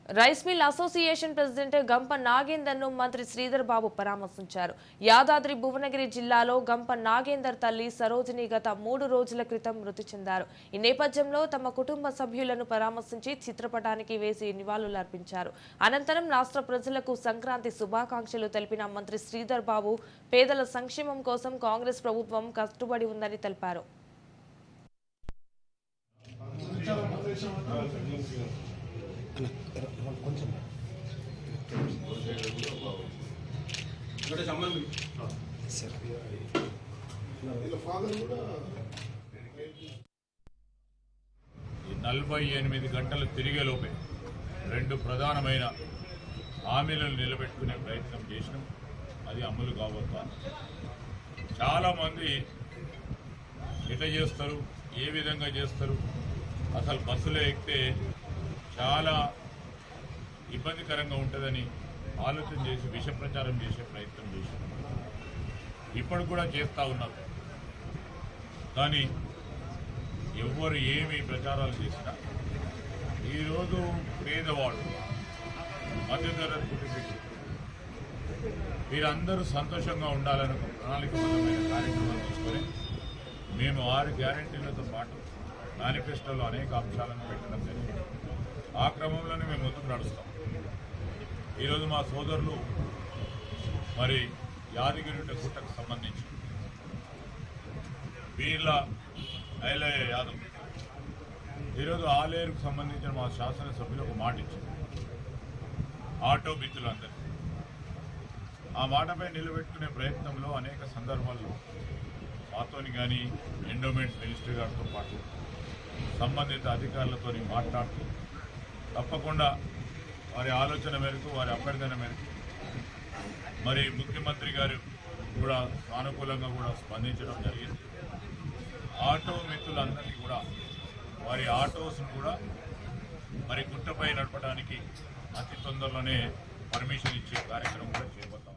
Rice mill association president గంప నాగేందర్ను మంత్రి శ్రీధర్ బాబు పరామర్శించారు. యాదాద్రి భువనగిరి జిల్లాలో గంప నాగేందర్ తల్లి సరోజిని గత 3 రోజుల క్రితం మృతి చెందారు. ఈ నేపథ్యంలో తమ కుటుంబ సభ్యులను పరామర్శించి చిత్రపటానికి వేసి నివాళులర్పించారు. అనంతరం రాష్ట్ర ప్రజలకు సంక్రాంతి శుభాకాంక్షలు తెలిపిన మంత్రి శ్రీధర్ బాబు పేదల సంక్షేమం కోసం కాంగ్రెస్ ప్రభుత్వం కట్టుబడి ఉందని తెలిపారు. ఈ 48 గంటలు తిరిగేలోపే 2 ప్రధానమైన హామీలను నిలబెట్టుకునే ప్రయత్నం చేసినాం. అది అమలు కావద్దా? చాలామంది ఎట్లా చేస్తారు, ఏ విధంగా చేస్తారు, అసలు బస్సులో ఎక్కితే చాలా ఇబ్బందికరంగా ఉంటుందని ఆలోచన చేసి విష ప్రచారం చేసే ప్రయత్నం చేశారు. ఇప్పుడు కూడా చేస్తూ ఉన్నారు. కానీ ఎవరు ఏమి ప్రచారాలు చేసినా ఈరోజు పేదవాడు, మధ్యతరగతి కుటుంబీకులు వీరందరూ సంతోషంగా ఉండాలని ఒక ప్రణాళికబద్ధమైన కార్యక్రమాలు తీసుకొని మేము 6 గ్యారెంటీలతో పాటు మేనిఫెస్టోలో అనేక అంశాలను పెట్టడం జరిగింది. ఆ క్రమంలోనే మేము ముందుకు నడుస్తాం. ఈరోజు మా సోదరులు మరి యాదగిరి గుట్టకు సంబంధించి వీళ్ళ ఐలయ్య యాదవ్ ఈరోజు ఆలేరుకు సంబంధించిన మా శాసనసభ్యులకు మాట ఇచ్చింది, ఆటో మిత్రులందరికీ. ఆ మాటపై నిలబెట్టుకునే ప్రయత్నంలో అనేక సందర్భాల్లో మాతోని కానీ ఎండోమెంట్స్ మినిస్టర్ గారితో పాటు సంబంధిత అధికారులతో మాట్లాడుతూ తప్పకుండా వారి ఆలోచన మేరకు, వారి అభ్యర్థన మేరకు మరి ముఖ్యమంత్రి గారు కూడా సానుకూలంగా కూడా స్పందించడం జరిగింది. ఆటో మిత్రులందరికీ కూడా వారి ఆటోస్ను కూడా మరి గుట్టపై నడపడానికి అతి తొందరలోనే పర్మిషన్ ఇచ్చే కార్యక్రమం కూడా చేపడతాం.